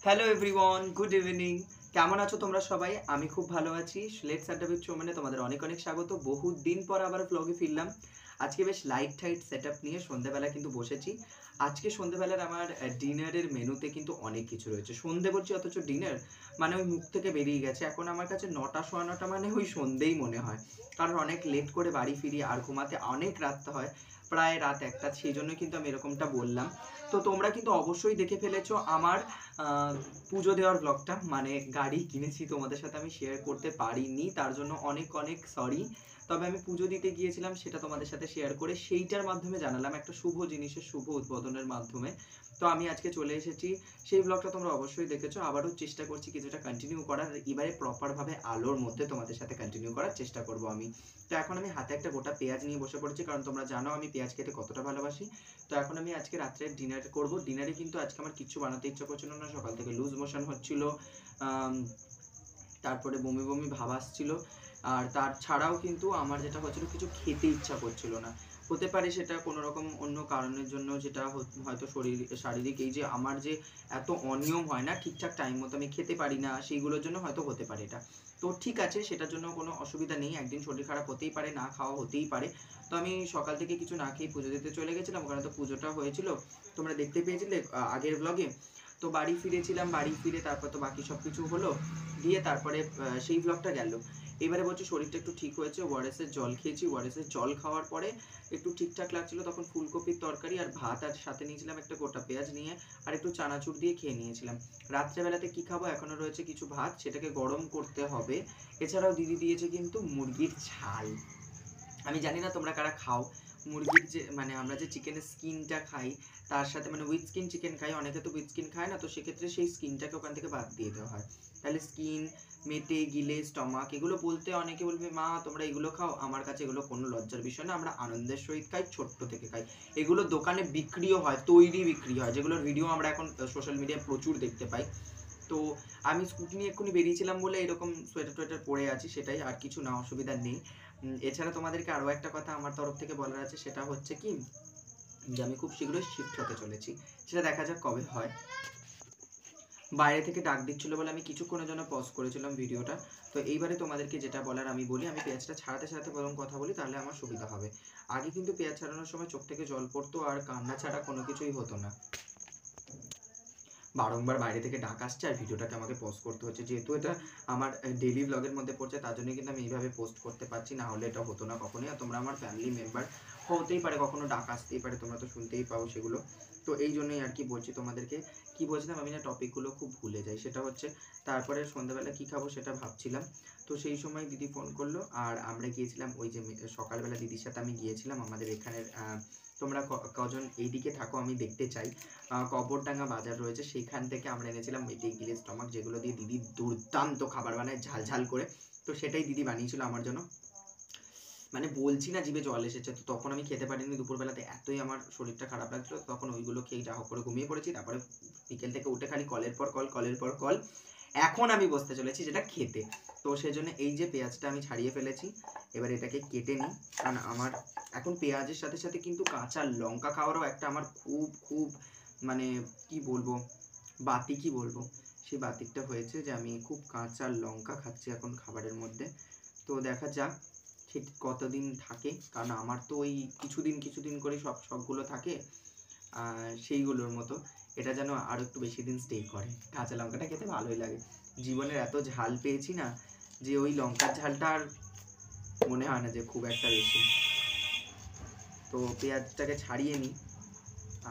Hello everyone, good evening. কেমন আছো তোমরা সবাই? আমি খুব ভালো আছি। লেটস আড্ডা উইথ চৌমেনে তোমাদের অনেক অনেক স্বাগত। বহুত দিন পর আবার ব্লগে ফিরলাম। আজকে বেশ লাইট টাইট সেটআপ নিয়ে সন্ধ্যেবেলা কিন্তু বসেছি। আজকে সন্ধ্যেবেলার আমার ডিনারের মেনুতে কিন্তু অনেক কিছু রয়েছে। সন্ধ্যে বলছি অথচ ডিনার মানে ওই মুখ থেকে বেরিয়ে গেছে। এখন আমার কাছে ৯টা সোয়া ৯টা মানে ওই সন্ধ্যেই মনে হয়। কারণ অনেক লেট করে বাড়ি ফিরি আর ঘুমাতে অনেক রাত হয়। প্রায় রাত ১টা, সেই জন্যই কিন্তু আমি এরকমটা বললাম। তো তোমরা কিন্তু অবশ্যই দেখে ফেলেছো আমার পুজো দেওয়ার ব্লগটা, মানে গাড়ি কিনেছি তোমাদের সাথে আমি শেয়ার করতে পারিনি, তার জন্য অনেক অনেক সরি। তবে আমি পুজো দিতে গিয়েছিলাম, সেটা তোমাদের সাথে শেয়ার করে সেইটার মাধ্যমে জানালাম একটা শুভ জিনিসের শুভ উদ্বোধনের মাধ্যমে। তো আমি আজকে চলে এসেছি, সেই ব্লগটা তোমরা অবশ্যই দেখেছো। আবারও চেষ্টা করছি কিছুটা কন্টিনিউ করার, এবারে প্রপারভাবে আলোর মধ্যে তোমাদের সাথে কন্টিনিউ করার চেষ্টা করব আমি। তো এখন আমি হাতে একটা গোটা পেঁয়াজ নিয়ে বসে পড়েছি, কারণ তোমরা জানো আমি পেঁয়াজ খেতে কতটা ভালোবাসি। তো এখন আমি আজকে রাত্রে ডিনার করব। ডিনারে কিন্তু আজকে আমার কিচ্ছু বানাতে ইচ্ছা করছিল না। সকাল থেকে লুজ মোশন হচ্ছিল, তারপরে বমি বমি ভাব আসছিল, আর তার ছাড়াও কিন্তু আমার যেটা হচ্ছিল কিছু খেতে ইচ্ছা করছিল না। হতে পারে সেটা কোনো রকম অন্য কারণের জন্য, যেটা হয়তো শারীরিক এই যে আমার যে এত অনিয়ম হয় না, ঠিকঠাক টাইম মতো আমি খেতে পারি না, সেইগুলোর জন্য হয়তো হতে পারে এটা। তো ঠিক আছে, সেটার জন্য কোনো অসুবিধা নেই। একদিন শরীর খারাপ হতেই পারে, না খাওয়া হতেই পারে। তো আমি সকাল থেকে কিছু না খেয়ে পুজো দিতে চলে গেছিলাম, ওখানে তো পুজোটা হয়েছিল, তোমরা দেখতে পেয়েছিলে আগের ব্লগে। তো বাড়ি ফিরেছিলাম, বাড়ি ফিরে তারপর তো বাকি সব কিছু হলো, দিয়ে তারপরে সেই ব্লগটা গেল। এবারে বলছি শরীরটা একটু ঠিক হয়েছে, ওআরএসের জল খেয়েছি। ওআরএসের জল খাওয়ার পরে একটু ঠিকঠাক লাগছিল, তখন ফুলকপির তরকারি আর ভাত, আর সাথে নিয়েছিলাম একটা গোটা পেঁয়াজ নিয়ে, আর একটু চানাচুর দিয়ে খেয়ে নিয়েছিলাম। রাত্রেবেলাতে কি খাবো, এখনো রয়েছে কিছু ভাত, সেটাকে গরম করতে হবে। এছাড়াও দিদি দিয়েছে কিন্তু মুরগির ঝাল। আমি জানি না তোমরা কারা খাও মুরগির, যে মানে আমরা যে চিকেনের স্কিনটা খাই, তার সাথে মানে উইথ স্কিন চিকেন খাই, অনেকে তো উইথ স্কিন খায় না, তো সেক্ষেত্রে সেই স্কিনটাকে ওখান থেকে বাদ দিয়ে দেওয়া হয়। তাহলে স্কিন মেটে গিলে স্টমাক এগুলো বলতে অনেকে বলবে মা তোমরা এগুলো খাও। আমার কাছে এগুলো কোনো লজ্জার বিষয় না, আমরা আনন্দের সহিত খাই, ছোট্ট থেকে খাই। এগুলো দোকানে বিক্রিও হয়, তৈরি বিক্রি হয়, যেগুলোর ভিডিও আমরা এখন সোশ্যাল মিডিয়ায় প্রচুর দেখতে পাই। তো আমি স্কুটি নিয়ে এক্ষুনি বেরিয়েছিলাম বলে এরকম সোয়েটার টোয়েটার পরে আছি, সেটাই, আর কিছু না, অসুবিধা নেই। এছাড়া তোমাদেরকে আরও একটা কথা আমার তরফ থেকে বলার আছে, সেটা হচ্ছে কি যে আমি খুব শীঘ্রই শিফট হতে চলেছি। সেটা দেখা যাক কবে হয়। বাইরে থেকে ডাক দিচ্ছিল বলে আমি কিছুক্ষণের জন্য পজ করেছিলাম ভিডিওটা। তো এইবারে তোমাদেরকে যেটা বলার আমি বলি, আমি পেঁয়াজটা ছাড়াতে ছাড়াতে বরং কথা বলি, তাহলে আমার সুবিধা হবে। আগে কিন্তু পেঁয়াজ ছাড়ানোর সময় চোখ থেকে জল পড়তো, আর কান্না ছাড়া কোনো কিছুই হতো না। বারংবার বাইরে থেকে ডাক আসছে আর ভিডিওটাকে আমাকে পোস্ট করতে হচ্ছে, যেহেতু এটা আমার ডেইলি ব্লগের মধ্যে পড়ছে, তার জন্য কিন্তু আমি এইভাবে পোস্ট করতে পারছি, না হলে এটা হতো না কখনোই। আর তোমরা আমার ফ্যামিলি মেম্বার, হতেই পারে কখনো ডাক আসতেই পারে, তোমরা তো শুনতেই পাও সেগুলো। তো এই জন্যই আর কি বলছি তোমাদেরকে। কি বলছিলাম আমি, না টপিকগুলো খুব ভুলে যাই। সেটা হচ্ছে তারপরে সন্ধ্যাবেলা কী খাবো সেটা ভাবছিলাম। তো সেই সময় দিদি ফোন করলো, আর আমরা গিয়েছিলাম ওই যে সকালবেলা দিদির সাথে আমি গিয়েছিলাম আমাদের এখানের, তোমরা কজন এইদিকে থাকো আমি দেখতে চাই, কবরডাঙ্গা বাজার রয়েছে, সেইখান থেকে আমরা এনেছিলাম মেটে গিলে স্টমাক, যেগুলো দিয়ে দিদি দুর্দান্ত খাবার বানায় ঝাল ঝাল করে। তো সেটাই দিদি বানিয়েছিল আমার জন্য। মানে বলছি না জিভে জল এসেছে। তো তখন আমি খেতে পারিনি দুপুরবেলাতে, এতই আমার শরীরটা খারাপ লাগছিল, তখন ওইগুলো খেয়ে যা হোক করে ঘুমিয়ে পড়েছি। তারপরে বিকেল থেকে উঠে খালি কলের পর কল, কলের পর কল। এখন আমি বসতে চলেছি যেটা খেতে। তো সেজন্য এই যে পেঁয়াজটা আমি ছাড়িয়ে ফেলেছি, এবার এটাকে কেটে নিই। কারণ আমার এখন পেঁয়াজের সাথে সাথে কিন্তু কাঁচা লঙ্কা খাওয়ারও একটা আমার খুব খুব মানে কি বলবো, বাতিক কি বলবো, সেই বাতিকটা হয়েছে যে আমি খুব কাঁচা লঙ্কা খাচ্ছি এখন খাবারের মধ্যে। তো দেখা যাক ঠিক কতদিন থাকে, কারণ আমার তো ওই কিছুদিন কিছুদিন করে সব শখগুলো থাকে, সেইগুলোর মতো এটা যেন আরও একটু বেশি দিন স্টে করে। কাঁচা লঙ্কাটা খেতে ভালোই লাগে। জীবনের এত ঝাল পেয়েছি না, যে ওই লঙ্কার ঝালটা আর মনে হয় না যে খুব একটা বেশি। তো পেঁয়াজটাকে ছাড়িয়ে নিই,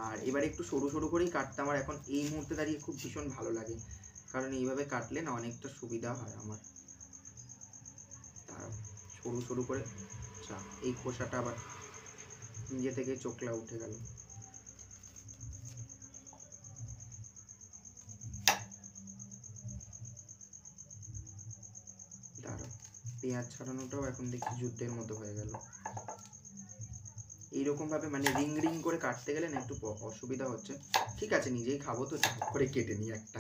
আর এবারে একটু সরু সরু করেই কাটতে আমার এখন এই মুহূর্তে দাঁড়িয়ে খুব ভীষণ ভালো লাগে, কারণ এইভাবে কাটলে না অনেকটা সুবিধা হয় আমার। তার সরু সরু করে, আচ্ছা এই খোসাটা আবার নিজে থেকে চোখলা উঠে গেল। দাঁড়াও, পেঁয়াজ ছাড়ানোটাও এখন দেখছি যুদ্ধের মতো হয়ে গেল। এইরকমভাবে মানে রিং রিং করে কাটতে গেলে না একটু অসুবিধা হচ্ছে। ঠিক আছে, নিজেই খাবো তো, করে কেটে নিই একটা।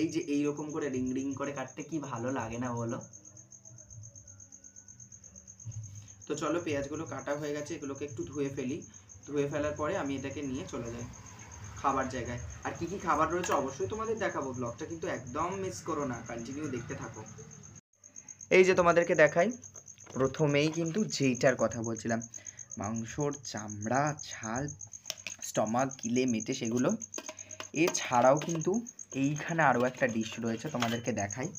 এই যে এইরকম করে রিং রিং করে কাটতে কি ভালো লাগে না বলো? তো চলো, পেঁয়াজগুলো কাটা হয়ে গেছে, এগুলোকে একটু ধুয়ে ফেলি। ধুয়ে ফেলার পরে আমি এটাকে নিয়ে চলে যাই খাবার জায়গায়। আর কি কি খাবার রয়েছে অবশ্যই তোমাদের দেখাবো, ব্লগটা কিন্তু একদম মিস করো না, কন্টিনিউ দেখতে থাকো। এই যে তোমাদেরকে দেখাই, প্রথমেই কিন্তু যেইটার কথা বলছিলাম, মাংসর চামড়া, ছাল, স্টমাক, গিলে মেটে সেগুলো। এছাড়াও কিন্তু এইখানে আরও একটা ডিশ রয়েছে, তোমাদেরকে দেখাই।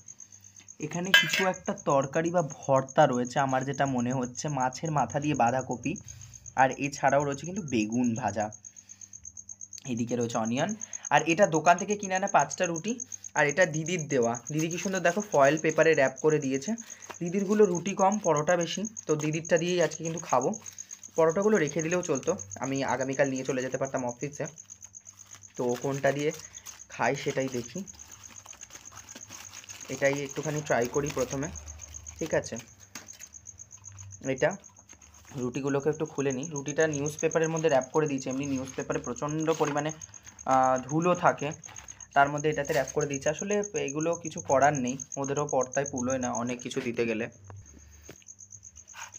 এখানে কিছু একটা তরকারি বা ভর্তা রয়েছে, আমার যেটা মনে হচ্ছে মাছের মাথা দিয়ে বাঁধাকপি, আর এছাড়াও রয়েছে কিন্তু বেগুন ভাজা, এদিকে রয়েছে অনিয়ন। আর এটা দোকান থেকে কিনে আনা 5টা রুটি, আর এটা দিদির দেওয়া। দিদি কি সুন্দর দেখো ফয়েল পেপারে র্যাপ করে দিয়েছে। দিদিরগুলো রুটি কম, পরোটা বেশি, তো দিদিরটা দিয়েই আজকে কিন্তু খাবো। পরোটাগুলো রেখে দিলেও চলতো, আমি আগামীকাল নিয়ে চলে যেতে পারতাম অফিসে। তো কোনটা দিয়ে খাই সেটাই দেখি, এটাই একটুখানি ট্রাই করি প্রথমে, ঠিক আছে। এটা রুটিগুলোকে একটু খুলে নিই। রুটিটা নিউজ পেপারের মধ্যে র্যাপ করে দিয়েছে, এমনি নিউজ পেপারে প্রচণ্ড পরিমাণে ধুলো থাকে, তার মধ্যে এটাতে র্যাপ করে দিয়েছে। আসলে এগুলো কিছু করার নেই, ওদেরও পর্দায় পুলোয় না অনেক কিছু দিতে গেলে।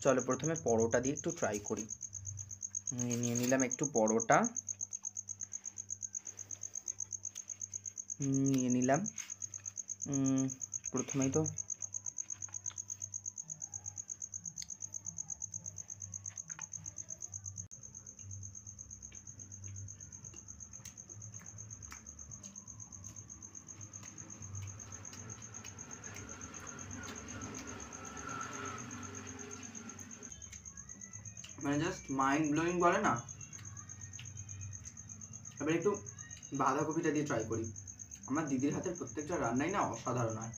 চলো প্রথমে পরোটা দিয়ে একটু ট্রাই করি। নিয়ে নিলাম একটু পরোটা, নিয়ে নিলাম প্রথমেই তো মানে জাস্ট মাইন্ড ব্লোয়িং বলে না। এবার একটু বাঁধাকপিটা দিয়ে ট্রাই করি। আমার দিদির হাতের প্রত্যেকটা রান্নাই না অসাধারণ হয়।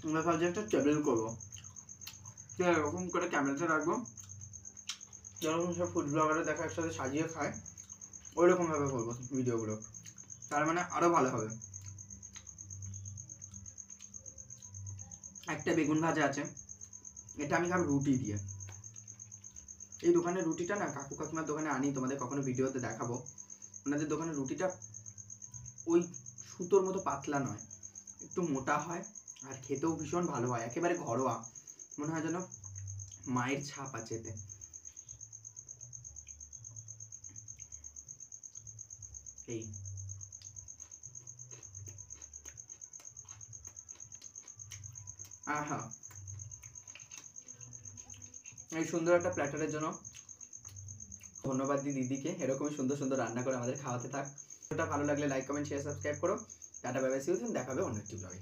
আমরা ভাবছি একটা টেবিল করবো, এরকম করে ক্যামেরাটা রাখবো, যেরকম সব ফুড ব্লগাররা দেখা একসাথে সাজিয়ে খায় ওই রকমভাবে করবো ভিডিওগুলো, তার মানে আরও ভালো হবে। একটা বেগুন ভাজা আছে, এটা আমি খাবো রুটি দিয়ে। এই দোকানের রুটিটা না কাকু কাকিমার দোকানে আনি, তোমাদের কখনো ভিডিওতে দেখাবো। ওনাদের দোকানের রুটিটা ওই সুতোর মতো পাতলা নয়, একটু মোটা হয়, আর খেতেও ভীষণ ভালো হয়, একেবারে ঘরোয়া, মনে হয় যেন মায়ের ছাপ আছে এতে। এই আহা, এই সুন্দর একটা প্ল্যাটারের জন্য ধন্যবাদ দিদিকে, এরকমই সুন্দর সুন্দর রান্না করে আমাদের খাওয়াতে থাক। ভিডিওটা ভালো লাগলে লাইক কমেন্ট শেয়ার সাবস্ক্রাইব করো। Tata bye bye, see you soon, দেখা হবে অন্য একটি ব্লগে।